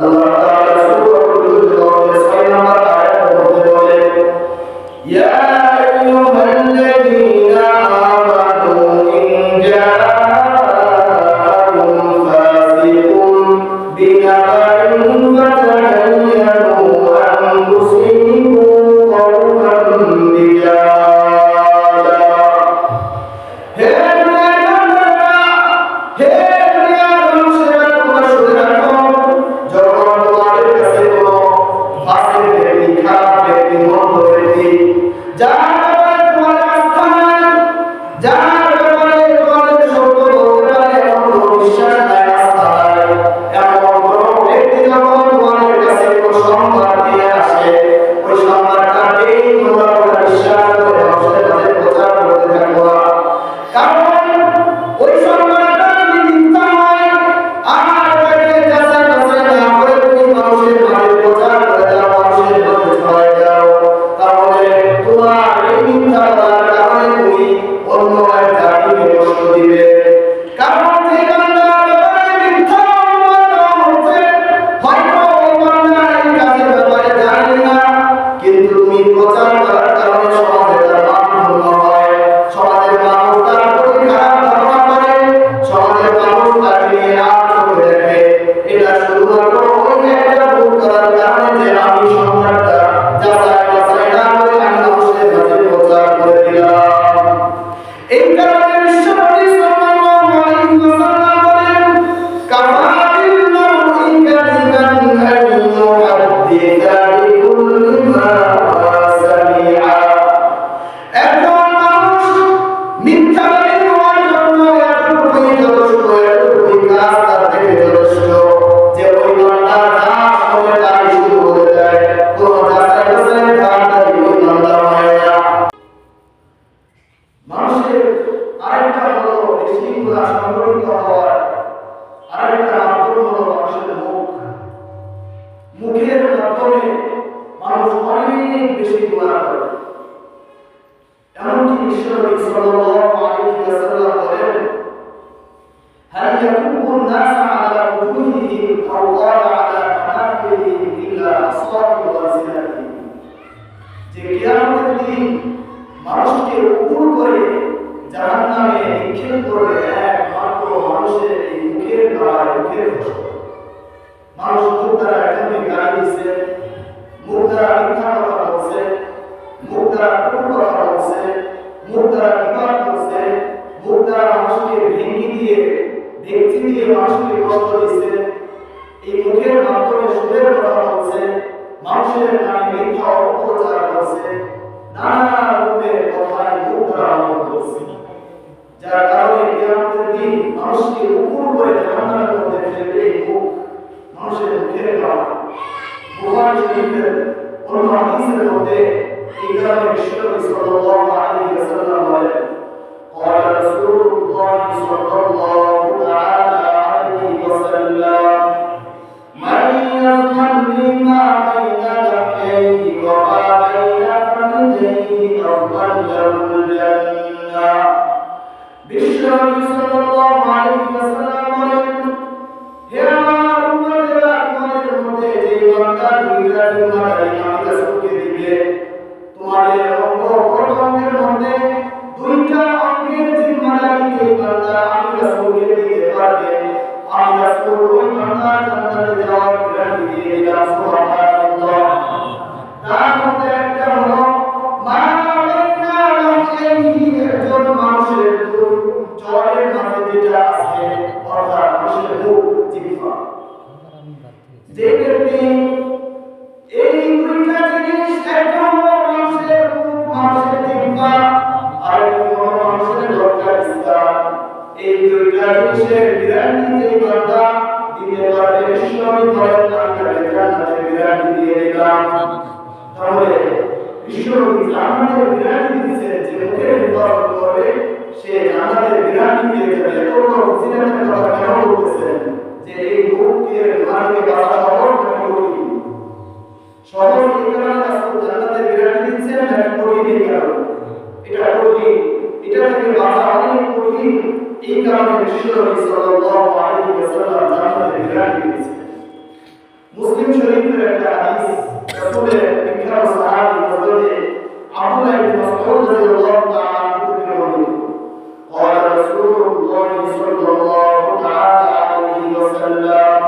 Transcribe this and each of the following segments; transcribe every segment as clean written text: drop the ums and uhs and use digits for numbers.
আল্লাহ তাআলা সূরাতুল হুজুরাত 6 নম্বর আয়াতের মধ্যে বলেন, ইয়া আইয়ুহাল্লাযীনা আমানু ইন জাআকুম ফাসিকুন বিনাবাইন ফাতাবাyyanu আন তুসিবু কওমান বিজাহালা। হে মুমিনরা, হে মুমিনরা, তোমরা শুনে রাখো, যখন তোমাদের কাছে কোনো ফাসিক ব্যক্তি, খারাপ ব্যক্তি, মন্দ ব্যক্তি, যার ব্যাপারে তোমাদের আস্থা নাই, যার ব্যাপারে তোমাদের সত্য বলতে পারে এমন কোনো বিশ্বাস নাই, আস্থা নাই, এমন কোনো ব্যক্তি যখন তোমাদের কাছে কোনো সংবাদ নিয়ে আসে, ওই সংবাদটাকেই তোমরা বিশ্বাস করে মানুষের কাছে প্রচার করতে থাকো। কারণ ওই সংবাদটা যদি মিথ্যা হয় আর এটাকে যাচাই বাছাই না করে তুমি মানুষের মাঝে প্রচার করে দাও, মানুষের মধ্যে ছড়াই দাও, তাহলে তোমার এই মিথ্যা বলার কারণে তুমি অন্য এক জাতিকে কষ্ট দিবে। কারণ যে বান্দার ব্যাপারে মিথ্যা অনুমান দেওয়া হচ্ছে, হয়তো ওই বান্দা এই কাজের ব্যাপারে জানে না, কিন্তু তুমি প্রচার করার কারণে সমাজে তার মান ভঙ্গ হয়, সমাজের মানুষ তার প্রতি খারাপ ধারণা করে, সমাজের মানুষ তাকে নিয়ে আর চোখে দেখে। এটা শুধুমাত্র ওই একটা ভুল করার কারণে যে আমি সংবাদটা যাচাই বাছাই না করে আমি মানুষের মাঝে প্রচার করে দিলাম। এই কারণে বিশ্বনবী সাল্লাল্লাহু আলাইহি ওয়াসাল্লাম বলেন, কাফা বিল মারই কাযিবান আন ইউহাদ্দিসা বিকুল্লি মা সামিআ। একজন মানুষ মিথ্যাবাদী হওয়ার জন্য এতটুকুই যথেষ্ট, এতটুকুই কাজ তার থেকে যথেষ্ট যে ওই বান্দা যা শোনে তাই শুধু বলে দেয়, কোনো যাচাই বাছাই তার ওই বান্দা হয় না। মানুষের আরেকটা হলো বেশিগুলা সংগঠিত হওয়ার আরেকটা মাধ্যম হলো মানুষের মুখ। মুখের মাধ্যমে মানুষ অনেক বেশি গুনাহ করে। এমনকি বিশ্বনবী সাল্লাল্লাহু আলাইহি ওয়াসাল্লাম বলেন, হাল ইয়াকুবু الناس على وجوههم أو قال على مناخرهم إلا أصابع ألسنتهم। যে কিয়ামতের দিন মানুষকে উপর করে জাহান্নামে নিক্ষেপ করবে একমাত্র মানুষের এই মুখের দ্বারা, মুখের দোষ। মানুষ মুখ দ্বারা একজনকে গালি দিচ্ছে, মুখ দ্বারা মিথ্যা কথা বলছে, মুখ দ্বারা কটু কথা বলছে, মুখ দ্বারা বিবাদ করছে, মুখ দ্বারা মানুষকে ভেঙে দিয়ে, দেখতে দিয়ে মানুষকে কষ্ট দিচ্ছে, এই মুখের মাধ্যমে সুদের কথা বলছে, মানুষের নামে মিথ্যা অপপ্রচার করছে, নানা রকমের কথায় মুখ দ্বারা আমল করছে, যার কারণে কিয়ামতের দিন মানুষকে উপর করে জাহান্নামের মধ্যে ফেলবে এই মুখ, মানুষের মুখের কারণে। বুখারী শরীফের অন্য হাদিসের মধ্যে এই কারণে বিশ্বনবী সাল্লাল্লাহু আলাইহি ওয়াসাল্লাম বলেন, قال رسول الله صلى الله تعالى عليه وسلم من يظلم بما بين لحييه وما بين فخذيه أضله الجنة। বিশ্বনবী সাল্লাল্লাহু আলাইহি ওয়াসাল্লাম বলেন, হে আমার উম্মতেরা, তোমাদের মধ্যে যে বান্দা দুইটা জিম্মাদারি আমি রাসূলকে দিবে, তোমাদের অঙ্গ প্রত্যঙ্গের মধ্যে দুইটা অঙ্গের জিম্মাদারি যে বান্দা আমি রাসূলকে দিতে পারবে, আমি রাসূল ওই বান্দার জান্নাতে যাওয়ার গ্যারান্টি দিয়ে দিলাম। সুবহানাল্লাহ। তার মধ্যে একটা হলো মা বাইনা লাহইহি, একজন মানুষের জলের মাঝে যেটা আছে, অর্থাৎ মানুষের মুখ, জিহ্বা। যে ব্যক্তি এই দুইটা জিনিস, একটা হলো মানুষের মুখ, মানুষের জিহ্বা, আর একটা হলো মানুষের লজ্জার স্থান, এই দুইটা জিনিসের গ্যারান্টি যে বান্দা দিতে পারবে, বিশ্বনবী বলেন আমি তাকে জান্নাতের গ্যারান্টি দিয়ে দিলাম। তাহলে বিশ্বনবী জান্নাতের গ্যারান্টি দিয়েছেন, যে মুখের হেফাজত করবে সে জান্নাতের গ্যারান্টি পেয়ে যাবে। এত বড় ফজিলতের কথা কেন বলতেছেন? যে এই মুখের মানকে বাঁচা সহজ নাকি কঠিন? সহজ এই কারণে রাসূল জান্নাতের গ্যারান্টি দিচ্ছেন, নাকি কঠিন এই কারণে? এটা কঠিন, এটা থেকে বাঁচা অনেক কঠিন। এই কারণে বিশ্বনবী সাল্লাল্লাহু আলাইহি ওয়াসাল্লাম জান্নাতের গ্যারান্টি দিয়েছেন। মুসলিম শরীফের একটা হাদিস রাসূলের বিখ্যাত সাহাবী হযরত আব্দুল্লাহ ইবনে মাসউদ রাদিয়াল্লাহু তাআলা আনহু থেকে বর্ণিত قال رسول الله صلى الله تعالى عليه وسلم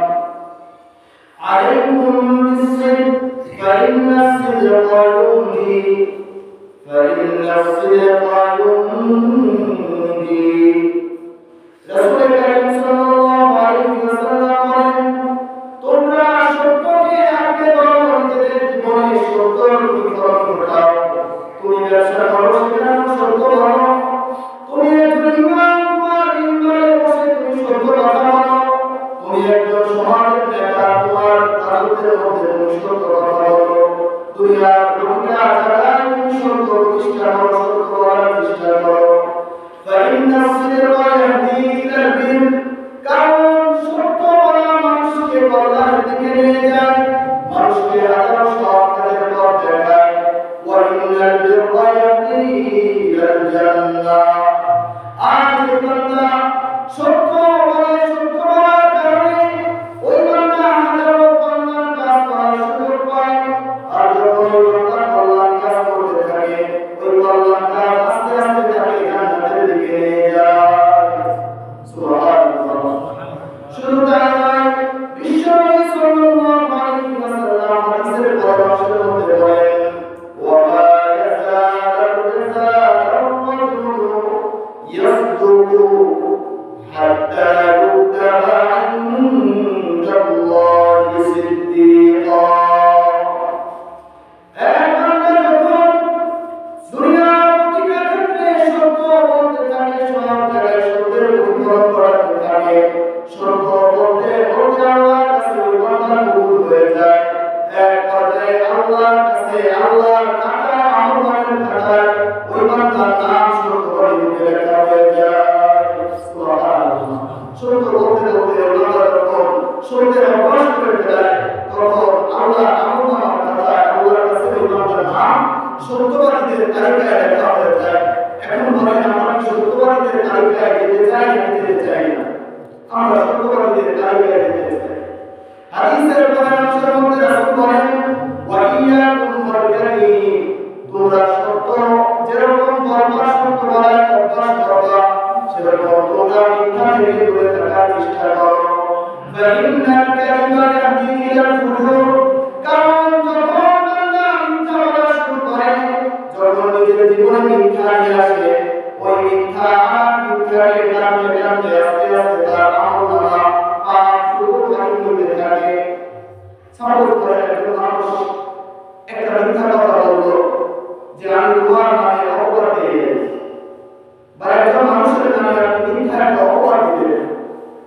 عليكم بالصدق فإن الصدق يهدي রাসূল করিম সাল্লাল্লাহু আলাইহি ওয়াসাল্লাম বলেন তোমরা সত্যকে আঁকড়ে ধরো নিজেদের জীবনে সত্যর প্রতিফলন ঘটাও তুমি ব্যবসা করো সেখানে সত্য বলো তুমি একজন ইমাম তোমার ইমামে বসে তুমি সত্য কথা বলো তুমি একজন সমাজের নেতা তোমার রাজত্বের মধ্যে তুমি সত্য কথা বলো দুনিয়ার প্রতিটা জায়গায় তুমি সত্য প্রতিষ্ঠা করো সত্য বলার চেষ্টা করো فإن الصدق يهدي إلى البر কারণ সত্য বলা মানুষকে কল্যাণের দিকে নিয়ে যায় মানুষকে হাজারো সৎ কাজের পথ দেখায় وإن البر يهدي إلى الجنة আর যে বান্দা সত্য বলে সত্য বলার কারণে ওই বান্দা হাজারো কল্যাণ কাজ করার সুযোগ পায় আর যখন ওই বান্দা কল্যাণ কাজ করতে থাকে ওই কল্যাণ কাজ আস্তে আস্তে তাকে জান্নাতের দিকে নিয়ে যায় সুবহানাল্লাহ শুধু তাই নয় বিশ্বনবী সাল্লাল্লাহু আলাইহি ওয়াসাল্লাম হাদিসের পরামর্শের মধ্যে বলেন ওয়া ইয়াজালু রাজুলু ইয়াসদুকু হাত্তা ইউতাবা ইনদাল্লাহি সিদ্দীকা সত্যবাদীদের তালিকায় লেখা হয়ে যায় এখন বলেন আমরা সত্যবাদীদের তালিকায় যেতে চাই না যেতে চাই না আমরা সত্যবাদীদের তালিকায় যেতে চাই হাদিসের পরামর্শের মধ্যে রাসূল বলেন ওয়া ইয়াকুম ওয়াল-কাযিব তোমরা সত্য যেরকম বারবার সত্য বলার অভ্যাস করবা সেরকম তোমরা মিথ্যা থেকে দূরে থাকার চেষ্টা করো ফাইন্নাল কাযিবা ইয়াহদি ইলাল ফুজুর কারণ যখন বান্দা মিথ্যা বলা শুরু করে যখন নিজের জীবনে মিথ্যা নিয়ে আসে ওই মিথ্যাকে টানতে টানতে আস্তে আস্তে তার আমলনামা পাপ শুরু করতে থাকে সাপোজ করে একজন মানুষ একটা মিথ্যা কথা বললো যে আমি তোমার নামে অপবাদ দিয়ে বা একজন মানুষের নামে আপনি মিথ্যা একটা অপবাদ দিলেন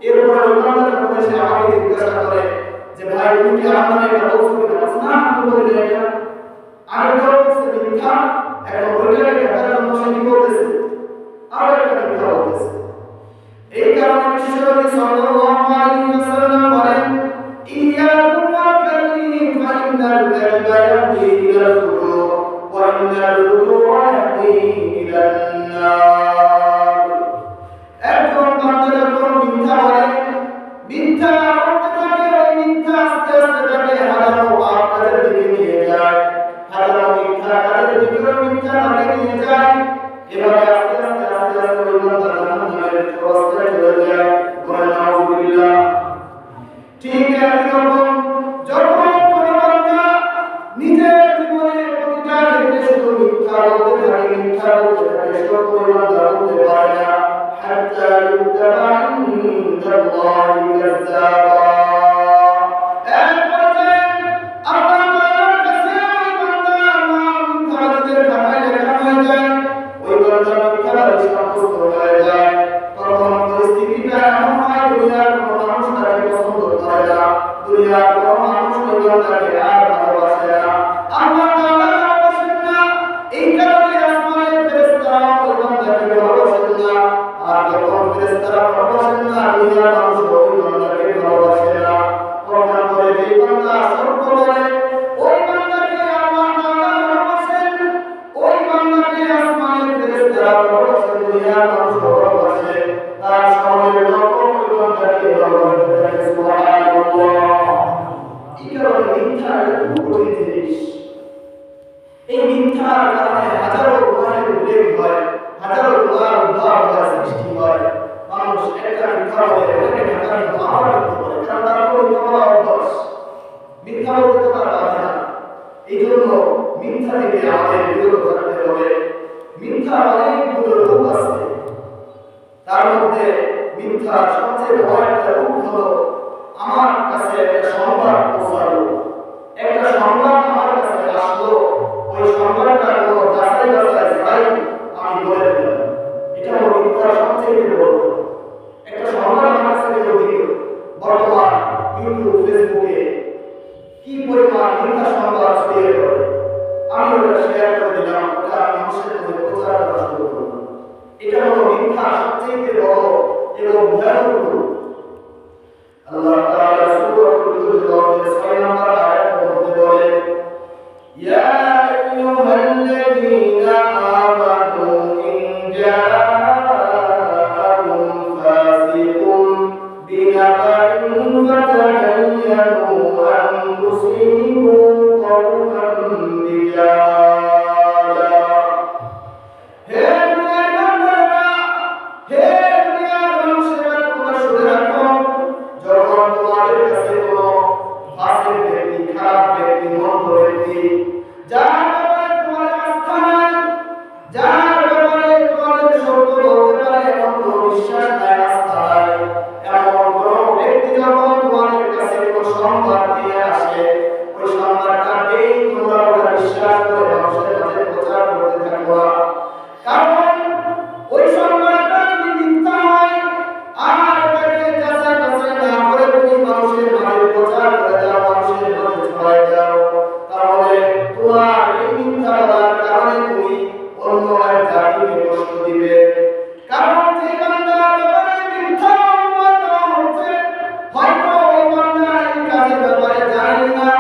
এরপরে ওই বান্দা যখন এসে আমাকে জিজ্ঞাসা করে যে ভাই তুমি কি আমার নামে এটা বলছো কিনা না আমি বলি না এটা আরেকটা বলছে মিথ্যা এখন ওইটাকে ঢাকার জন্য সে কি বলতেছে আরো একটা মিথ্যা বলতেছে এই কারণে বিশ্বনবী সাল্লাল্লাহু আলাইহি ওয়াসাল্লাম বলেন ইয়াকুম ওয়াল-কাযিব ফাইন্নাল কাযিবা ইয়াহদি ইলাল ফুজুর ওয়া ইন্নাল ফুজুরা ইয়াহদি ইলান নার একজন বান্দা যখন মিথ্যা বলে মিথ্যা করতে থাকে ওই মিথ্যা আস্তে আস্তে তাকে হাজারো পাপ কাজের দিকে নিয়ে যায় হাজারো মিথ্যা কাজের দিকে মিথ্যা তাকে নিয়ে যায় এভাবে আস্তে আস্তে আস্তে আস্তে ওই বান্দা জাহান্নামের অবস্থায় চলে যায় বলেন নাউযুবিল্লাহ ঠিক এরকম যখন কোনো বান্দা নিজের জীবনে প্রতিটা ক্ষেত্রে শুধু মিথ্যা বলতে থাকে সত্য বান্দা বলতে পারে না হাত্তা ইউতাবা ইনদাল্লাহি কাযাবা খুব কঠিন জিনিস। এই মিথ্যার কারণে হাজারো গুনাহের উল্লেখ হয়, হাজারো গুনাহ উদ্ধার হয়, সৃষ্টি হয়। মানুষ একটা মিথ্যা বলে ওটাকে ঢাকা দিয়ে আবার মিথ্যা বলে, কারণ তার কোনো মিথ্যা বলা অভ্যাস, মিথ্যা বলতে তার বাধে না। এই জন্য মিথ্যা থেকে আমাদের বিরত থাকতে হবে। মিথ্যা অনেকগুলো রূপ আছে, তার মধ্যে মিথ্যার সবচেয়ে বড় একটা রূপ হলো আমার কাছে একটা সংবাদ পৌঁছালো, একটা সংবাদ আমার কাছে আসলো, ওই সংবাদটা কোনো যাচাই বাছাই ছাড়াই আমি বলে দিলাম, এটা হলো মিথ্যার সবচেয়ে বড়। একটা সংবাদ আমার কাছে দিল, বর্তমান ইউটিউব ফেসবুকে কি পরিমাণ মিথ্যা সংবাদ ছড়িয়ে পড়ে, আমি ওটা শেয়ার করে দিলাম, ওটা আমি মানুষের মধ্যে প্রচার করা শুরু করলাম। এটা হলো মিথ্যা সবচেয়ে বড় এবং ভয়ানক রূপ। আল্লাহ তাআলা সূরাতুল হুজুরাতের 6 নম্বর আয়াতের মধ্যে বলেন, ইয়া আইয়ুহাল্লাযীনা আমানু ইন জাআকুম ফাসিকুন বিনাবাইন ফাতাবাyyanu আন তুসিবু কওমান বিজাহালা। হে দুনিয়ার বান্দারা, হে দুনিয়ার মানুষেরা, তোমরা শুনে রাখো, যখন তোমাদের কাছে কোনো ফাসিক ব্যক্তি, খারাপ ব্যক্তি, মন্দ ব্যক্তি, যার ব্যাপারে তোমাদের আস্থা নাই, যার ব্যাপারে তোমাদের সত্য বলতে পারে এমন কোনো বিশ্বাস নাই, আস্থা নাই, এমন কোনো ব্যক্তি যখন তোমাদের কাছে কোনো সংবাদ নিয়ে আসে, ওই সংবাদটা পেয়ে তোমরা ওটা বিশ্বাস করে মানুষের মাঝে প্রচার করতে থাকো। কারণ ওই সংবাদটা যদি মিথ্যা হয় আর এটাকে যাচাই বাছাই না করে তুমি মানুষের মাঝে প্রচার করে দাও, মানুষের মাঝে ছড়াই দাও, তাহলে তোমার এই মিথ্যা বলার কারণে তুমি অন্য এক জাতিকে কষ্ট দিবে। কারণ যে বান্দার ব্যাপারে মিথ্যা অনুমান দেওয়া হচ্ছে, হয়তো ওই বান্দা এই কাজের ব্যাপারে জানে না,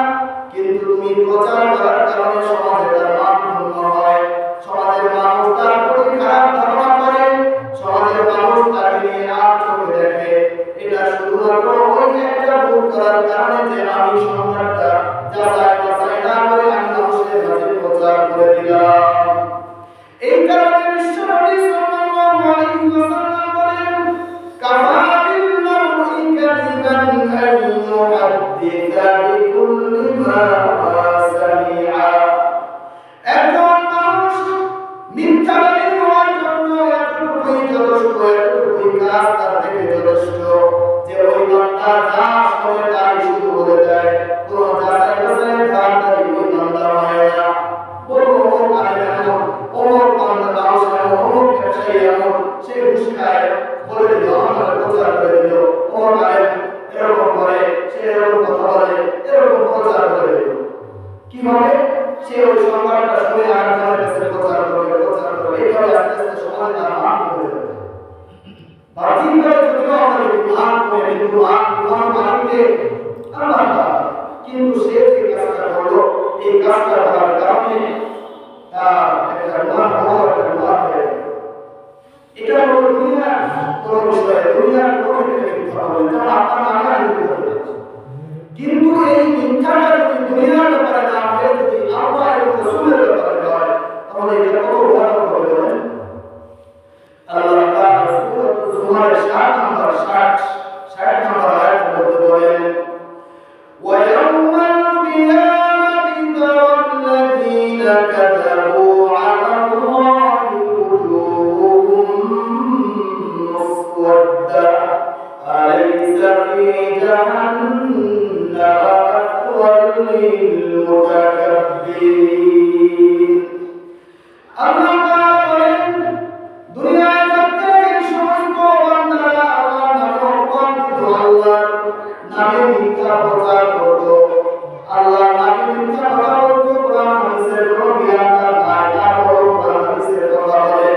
কিন্তু তুমি প্রচার করার কারণে সমাজে তার মান ভঙ্গ হয়, সমাজের মানুষ তার প্রতি খারাপ ধারণা করে, সমাজের মানুষ তাকে নিয়ে আর চোখে দেখে। এটা শুধুমাত্র ওই যে একটা ভুল করার কারণে যে আমি সংবাদটা যাচাই বাছাই না করে আমি মানুষের মাঝে প্রচার করে দিলাম। এই কারণে বিশ্বনবী সাল্লাল্লাহু আলাইহি ওয়াসাল্লাম বলেন, কাফা বিল মারই কাযিবান আন ইউহাদ্দিসা বিকুল্লি মা সামিআ। একজন মানুষ মিথ্যাবাদী হওয়ার জন্য এতটুকুই যথেষ্ট, এতটুকুই কাজ তার থেকে যথেষ্ট যে ওই বান্দা যা শোনে তাই শুধু বলে দেয়, কোনো যাচাই বাছাই তাড়াতাড়ি ওই বান্দা হয় না। বলবো অমুক আলেম এমন, অমুক বান্দা মানুষ এমন, অমুক ব্যবসায়ী এমন, সে ঘুষ খায়, বলে দিল, আমাদের প্রচার করে দিল, অমুক আলেম এরকম করে, সে এরকম কথা বলে, এরকম প্রচার করে দিল। কি হবে? সে ওই সংবাদটা শুনে আরেকজনের কাছে প্রচার করবে, প্রচার করবে, এইভাবে আস্তে আস্তে সমাজে তার মান কমে যাবে। বাহ্যিকভাবে যদিও আমাদের মান কমে, কিন্তু মান মানবে আল্লাহ তাআলা। কিন্তু সে যে কাজটা করলো, এই কাজটা করার কারণে তার একটা গুনাহ হওয়ার একটা গুনাহ হয়ে গেল। এটা হলো দুনিয়ার কোনো বিষয়ে, দুনিয়ার কোনো ক্ষেত্রে মিথ্যা বলে, যেমন আপনার নামে আমি মিথ্যা বলেছি। কিন্তু এই মিথ্যাটা যদি দুনিয়ার ব্যাপারে না হয়, যদি আল্লাহ এবং রাসূলের ব্যাপারে হয়, তাহলে এটা কত ভয়ানক হবে বলেন। আল্লাহ তাআলা সূরাতুল জুমারের 60 নম্বর আয়াতের মধ্যে বলেন, ওয়া ইয়াউমাল কিয়ামাতি তারাল্লাযীনা কাযাবু আলা আল্লাহি ওজুহুহুম মুসওয়াদ্দা আলাইসা ফী জাহান্নামা মাথওয়াল লিল মুতাকাব্বিরিন। আল্লাহ তাআলা বলেন, দুনিয়ায় থাকতে যে সমস্ত বান্দারা আল্লাহর নামে অপমান করত, আল্লাহর নামে মিথ্যা প্রচার করত, আল্লাহর নামে মিথ্যা কথা বলত, কোরআন হাদিসের কোনো জ্ঞান তার নাই, তারপরও কোরআন হাদিসের কথা বলে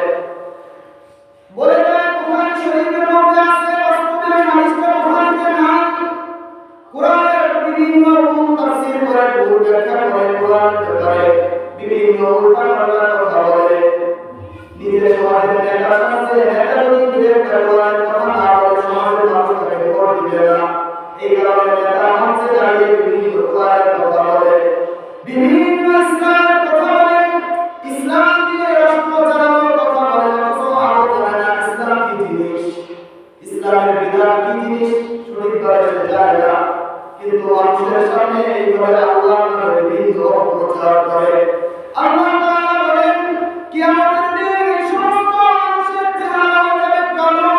যায় বুখারী শরীফের মধ্যে আছে, বাস্তবে হাদিসটা বুখারীতে নাই। কোরআনের বিভিন্ন ভুল তাফসীর করে, ভুল ব্যাখ্যা করে, কোরআনের ব্যাপারে বিভিন্ন উল্টাপাল্টা কথা বলে। নিজের সমাজের নেতা সাজছে, নেতা যদি নিজের কোরআনের কথা না বলে সমাজের মানুষ তাকে ভোট দিবে না। এই কারণে নেতা মঞ্চে দাঁড়িয়ে বিভিন্ন কোরআনের কথা বলে, মানুষের সামনে এইভাবে আল্লাহর নামে বিভিন্ন প্রচার করে। আল্লাহ তাআলা বলেন কিয়ামতের দিন এই সমস্ত মানুষের চেহারা হবে কালো,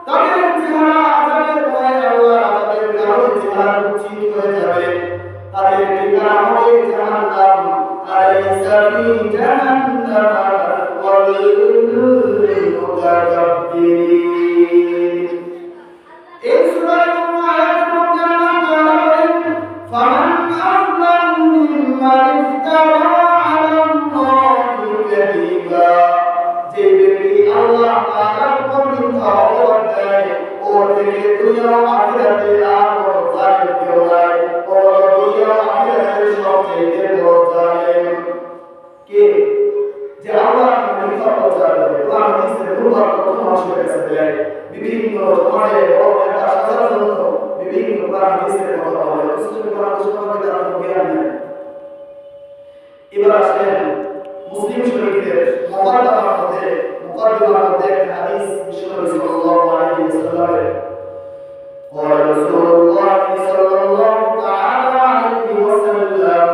তাদের চেহারা আযাবের ভয়ে আল্লাহ তাদের কালো চেহারা কুৎসিত হয়ে যাবে, তাদের ঠিকানা হবে জাহান্নাম। আলাইসা ফি জাহান্নাম ওয়াল মুতাকাব্বিরিন। এই সূরার আয়াতের মধ্যে আল্লাহ তাআলা বলেন ফামান আযলামু মিম্মান ইফতারা আলাল্লাহি কাযিবা, যে ব্যক্তি আল্লাহ তাআলার উপর মিথ্যা অপবাদ দেয় ও থেকে দুনিয়া ও আখিরাতে আর বড় জালিম কেউ নাই। ও দুনিয়া ও আখিরাতের সবচেয়ে বড় জালিম কে? যে আল্লাহর মিথ্যা প্রচার করে, কোরআন হাদিসের দুর্ভাগ্য তথ্য মানুষের কাছে দেয়, বিভিন্ন সমাজে বড় নেতা সাজার জন্য বিভিন্ন কোরআন হাদিসের কথা বলে, অথচ কোরআন সম্পর্কে তার কোনো জ্ঞান নেই। এবার আসেন মুসলিম শরীফের মুকাদ্দিমার মধ্যে একটা হাদিস বিশ্বনবী সাল্লাল্লাহু আলাইহি ওয়াসাল্লামের قال رسول الله صلى الله تعالى عليه وسلم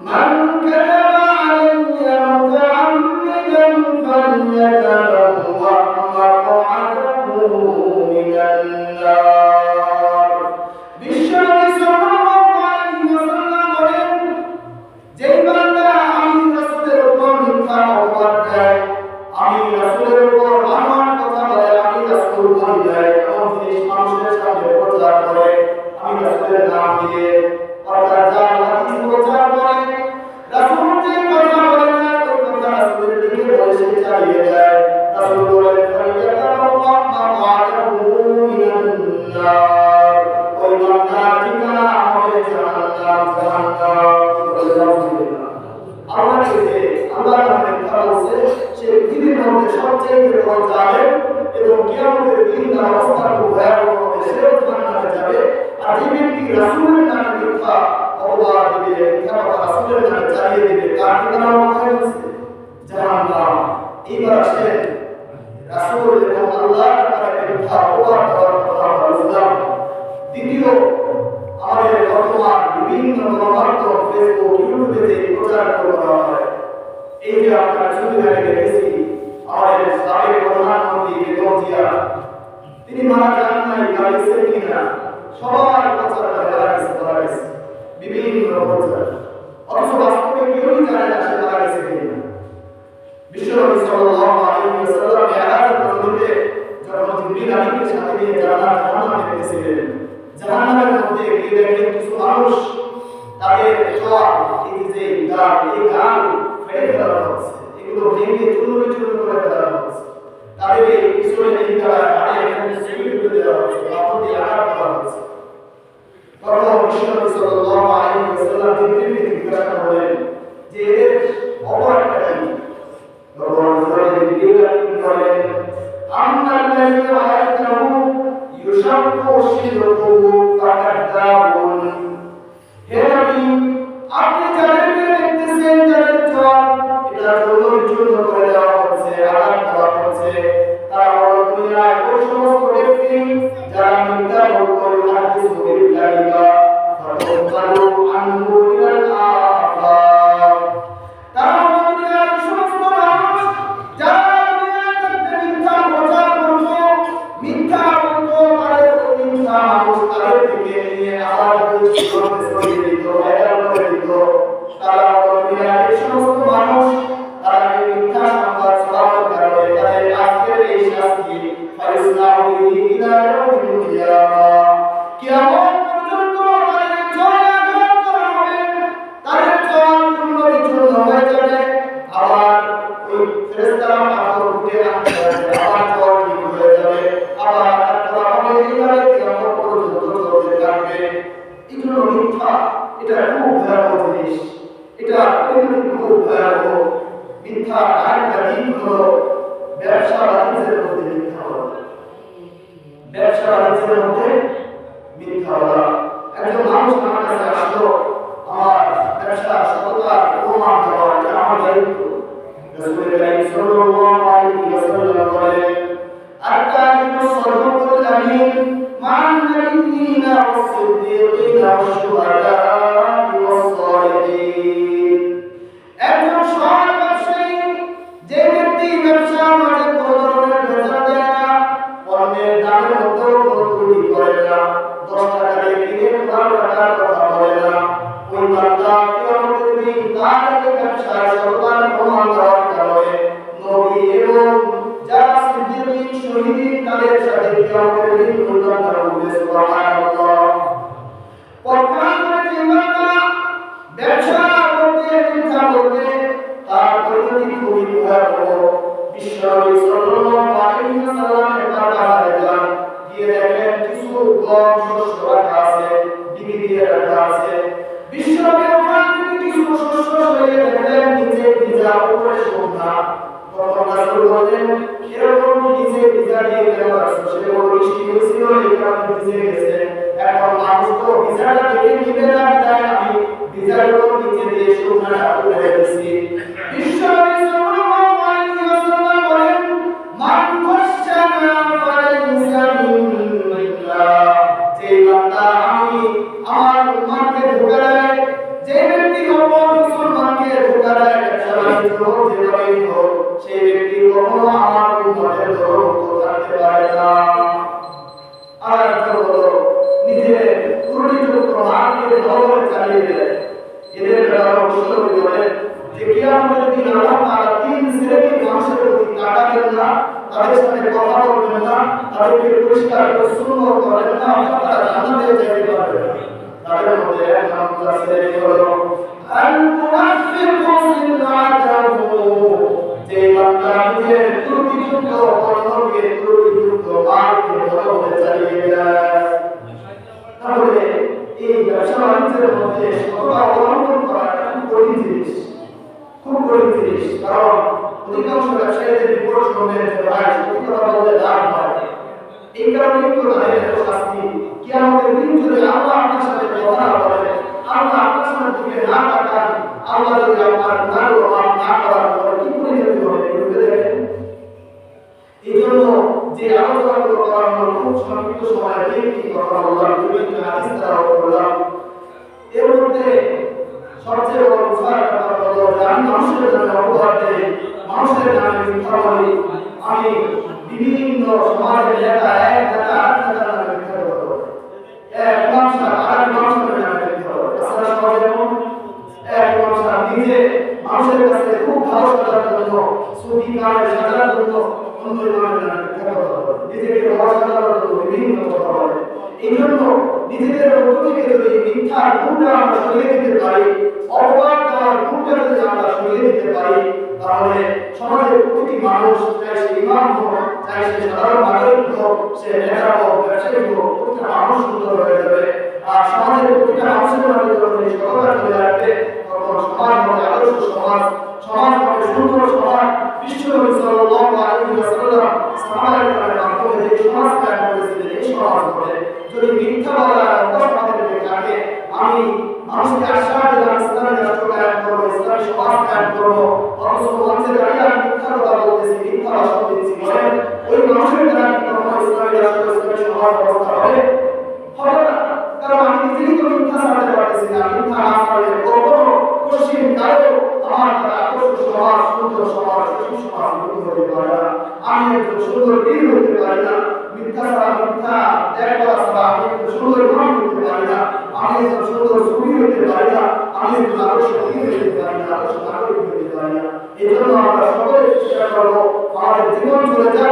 من كذب علي متعمدا فليتبوأ مقعده من النار। বিশ্বনবী সাল্লাল্লাহু আলাইহি ওয়াসাল্লাম বলেন, যেই বান্দা আমি রাসূলের উপর মিথ্যা অপবাদ দেয়, আমি রাসূলের উপর আমার কথা বলে, আমি রাসূল বলি দেয়, এমন জিনিস মানুষের সামনে প্রচার করে, আমি রাসূলের নাম দিয়ে অর্থাৎ যার হাদিস প্রচার করে, রাসূল যে কথা বলে না ওই কথা রাসূলের দিকে বলে সে চালিয়ে দেয়, রাসূল বলেন ফালিয়াতাবাওয়া মাকআদাহু মিনান নার, ওই বান্দার ঠিকানা হবে জাহান্নাম। আল্লাহ যে আল্লাহর নামে মিথ্যা বলছে সে পৃথিবীর মধ্যে সবচেয়ে বড় জালেম এবং কিয়ামতের দিন তার অবস্থা খুব ভয়াবহ হবে, সেও জাহান্নামে যাবে। আর যে ব্যক্তি রাসূলের নামে মিথ্যা অপবাদ দিবে, মিথ্যা কথা রাসূলের নামে চালিয়ে দিবে, তার ঠিকানা কোথায় হচ্ছে? জাহান্নাম। এইবার আসেন রাসূল এবং আল্লাহর নামে মিথ্যা অপবাদ দেওয়ার কথা বলছিলাম। দ্বিতীয়, আমাদের বর্তমান বিভিন্ন গণমাধ্যম ফেসবুক ইউটিউবে যে প্রচার করা হয়, এই যে আপনারা শুধু দেখেছি আমাদের সাবেক প্রধানমন্ত্রী বেগম জিয়া, তিনি মারা যান নাই, গেছেন কিনা সবাই প্রচার করে মারা গেছে বিভিন্ন প্রচার, অথচ বাস্তবে কেউই জানে না সে মারা গেছে কিনা। বিশ্বনবী সাল্লাল্লাহু আলাইহি ওয়াসাল্লাম মেরাজের নদীতে যখন জিবরিল আলাইহিসসালামকে সাথে নিয়ে জাহান্নাম দেখতেছিলেন, জাহান্নামের মধ্যে গিয়ে দেখেন কিছু মানুষ তাদের চোখ এই গান ফেলে ফেলা হচ্ছে, এগুলো ভেঙে চূর্ণ করে ফেলা হচ্ছে, তাদের এই পিছনে এই গাড়ি এখানে সুইট করে দেওয়া হচ্ছে, পাথর দিয়ে আঘাত করা হচ্ছে। তখন বিশ্বনবী সাল্লাল্লাহু আলাইহি ওয়াসাল্লাম জিবরিলকে জিজ্ঞাসা করলেন যে এর অপরাধটা কি? তখন জিবরিল বলেন আম্মাল্লাযী রাআইতাহু ইউশাক্কু শিরকুহু ফাকাদ্দাবুন, হে নবী আপনি যাদেরকে দেখতেছেন যাদের চোখ এটা চূর্ণ করে দেওয়া হচ্ছে, আঘাত করা হচ্ছে, তারা হলো দুনিয়ায় ওই সমস্ত ব্যক্তি যারা মিথ্যা বলে হাদিস বলে গালিবা ফাতাকালু আনহু ইলাল আফাক, তারা হলো দুনিয়ার সমস্ত মানুষ যারা দুনিয়াতে মিথ্যা প্রচার করত, মিথ্যা বলতো, তাদের ওই মিথ্যা মানুষ তাদের থেকে নিয়ে আবার ছড়িয়ে দিত, ভাইরাল করে দিত। তারা হলো দুনিয়ার এই সমস্ত মানুষ, তারা এই মিথ্যা সংবাদ ছড়ানোর কারণে তাদের আজকের এই শাস্তি ফাইসনাহু ইলা ইয়াউমিল কিয়ামাহ, কিয়ামত পর্যন্ত তাদের চোখে আঘাত করা হবে, তাদের চোখ চূর্ণ হয়ে যাবে, আবার ওই ফেরেশতারা পাথর উঠে আনতে যাবে, আবার চোখ ঠিক হয়ে যাবে, আবার করা হবে, এইভাবে কিয়ামত পর্যন্ত চলতে থাকবে। এগুলো মিথ্যা, এটা খুব ভয়াবহ জিনিস, এটা খুব ভয়াবহ। মিথ্যা আরেকটা দিক হলো ব্যবসা বাণিজ্যের মধ্যে মিথ্যা বলা, ব্যবসা বাণিজ্যের মধ্যে মিথ্যা বলা। একজন মানুষ আমার কাছে আসলো, আমার ব্যবসা সততার প্রমাণ দেওয়া, এটা আমার দায়িত্ব। রাসূল সাল্লাল্লাহু আলাইহি ওয়াসাল্লাম বলেন আত-তাজিরু সাদুকুল আমিন মা'আন নাবিয়্যিনা ওয়াস-সিদ্দীকিনা ওয়াশ والشهداء والصالحين একজন সৎ ব্যবসায়ী যে ব্যক্তি ব্যবসার মাঝে কোনো ধরনের ভেজাল দেয় না, অন্যের দামের মধ্যেও কোনো ত্রুটি করে না, 10 টাকা দিয়ে কিনে 12 টাকার কথা বলে না, ওই বান্দা কিয়ামতের দিন তার এই ব্যবসায় সততার প্রমাণ দেওয়ার কারণে নবী এবং যারা সিদ্দিক শহীদ তাদের সাথে কিয়ামতের দিন কল্যাণ করবে। সুবহানাল্লাহ। পরকাল করে যে বান্দা ব্যবসা করতে মিথ্যা বলবে তার পরিণতি খুবই ভয়াবহ। বিশ্বনবী সাল্লাল্লাহু আলাইহি ওয়াসাল্লাম একবার বাজারে যান, গিয়ে দেখেন কিছু গম শস্য রাখা আছে, ডিবি দিয়ে রাখা আছে। বিশ্বনবী ওখান থেকে কিছু শস্য সরিয়ে দেখলেন নিচে ভিজা উপরে শুকনা। তখন রাসূল বললেন, এরকম নিচে ভিজা দিয়ে কেন রাখছো? সে বলল, বৃষ্টি হয়েছিল এই কারণে ভিজে গেছে। এখন মানুষ তো ভিজাটা দেখে নিবে না, তাই আমি ভিজাগুলো নিচে দিয়ে শুকনাটা উপরে রেখেছি। বিশ্বনবী সাল্লাল্লাহু আলাইহি ওয়াসাল্লাম বলেন, মান ফাশশানা ফালাইসা মিন্না। যে বান্দা আমি আমার উম্মতকে ধোঁকা দেয়, যে ব্যক্তি অপর মুসলমানকে ধোঁকা দেয়, যেভাবেই হোক, সেই ব্যক্তি কখনো আমার উম্মতের ধর্মভুক্ত থাকতে পারে না। আর একটা হলো নিজের ত্রুটিযুক্ত মানকে ভালোভাবে চালিয়ে দেয়। এদের দ্বারা বিশ্বনবী বলেন যে কিয়ামতের দিন আল্লাহ তাআলা 3 শ্রেণীর মানুষের প্রতি তাকাবেন না, তাদের সাথে কথা বলবেন না, তাদেরকে পরিষ্কার পরিচ্ছন্ন করবেন না, তারা জান্নাতে যেতে পারবে না। তাদের মধ্যে এক নাম্বার শ্রেণী হলো আল-মুনাফিকু সিলআতাহু। যে বান্দা নিজের ত্রুটিযুক্ত কর্মকে ত্রুটিযুক্ত মানকে ভালোভাবে চালিয়ে দেয়। তাহলে এই ব্যবসা বাণিজ্যের মধ্যে সততা অবলম্বন করা খুব কঠিন জিনিস, খুব কঠিন জিনিস। কারণ অধিকাংশ ব্যবসায়ীদের রিপোর্ট শুনবেন যে ভাই সত্যি কথা বলতে লাভ হয়। এই কারণে কিন্তু তাদের এত শাস্তি। কিয়ামতের দিন যদি আল্লাহ আপনার সাথে কথা না বলে, আল্লাহ আপনার সাথে দিকে না তাকান, আল্লাহ যদি আপনার গুনাহগুলো মাফ না করার পর কি পরিণতি হবে ভেবে দেখেন। এই জন্য যে আলোচনাগুলো করা হলো খুব সংক্ষিপ্ত সময়ে একটি কথা বললাম, বিভিন্ন হাদিস দ্বারা বললাম। এর মধ্যে সবচেয়ে বড় বিষয় হলো যে আমি মানুষের জন্য অপবাদ দেই, মানুষের নামে মিথ্যা বলি। আমি বিভিন্ন সমাজের নেতা এক নেতা আরেক নেতার নামে মিথ্যা বলবো, এক মানুষের আরেক মানুষের নামে মিথ্যা বলবো। আসলে সমাজে এক মানুষ নিজে মানুষের কাছে খুব ভালো সাজার জন্য, সুফি কামের সাজার জন্য অন্যের নামে মিথ্যা বলবো, নিজেকে ভালো সাজার জন্য বিভিন্ন কথা বলে। এই জন্য নিজেদের মধ্য থেকে যদি মিথ্যার গুণটা আমরা সরিয়ে দিতে পারি, অপবাদ দেওয়ার গুণটা যদি আমরা সরিয়ে দিতে পারি, তাহলে সমাজের প্রতিটি মানুষ, চাই সে ইমাম হোক, চাই সে সাধারণ নাগরিক হোক, সে নেতা হোক, ব্যবসায়ী হোক, প্রতিটা মানুষ সুন্দর হয়ে যাবে। আর সমাজের প্রতিটা মানুষের মধ্যে যখন এই সততা চলে আসবে, তখন সমাজ হবে আদর্শ সমাজ, সমাজ হবে সুন্দর সমাজ। বিশ্বনবী সাল্লাল্লাহু আলাইহি ওয়াসাল্লাম সাহাবাদের মাধ্যমে যে সমাজ কায়েম করেছিলেন, এই সমাজ হবে। যদি মিথ্যা বলার অভ্যাস আমাদের থাকে, আমি মানুষকে আশ্বাস দিলাম ইসলামের রাষ্ট্র কায়েম করবো, ইসলামী সমাজ কায়েম করবো, অথচ মঞ্চে দাঁড়িয়ে আমি মিথ্যা কথা বলতেছি, মিথ্যা ভাষণ দিচ্ছি, বলেন ওই মানুষের দ্বারা কি কখনো ইসলামী রাষ্ট্র, ইসলামী সমাজ ব্যবস্থা হবে? হবে না। কারণ আমি নিজেই তো মিথ্যা ছাড়তে পারতেছি না। মিথ্যা না ছাড়লে কখনো পশ্চিম কালো আমার দ্বারা আদর্শ সমাজ, সুন্দর সমাজ, সুসমাজ গঠন হতে পারে না। আমি একজন সুন্দর বীর হতে পারি না। মিথ্যা ছাড়া, মিথ্যা ত্যাগ করা ছাড়া আমি একজন সুন্দর ইমাম হতে পারি না। আমি একজন সুন্দর সুফি হতে পারি না। আমি একজন আদর্শ বীর হতে পারি না, আদর্শ নাগরিক হতে পারি না। এই জন্য আমরা সকলে চেষ্টা করবো আমাদের জীবন চলে যায়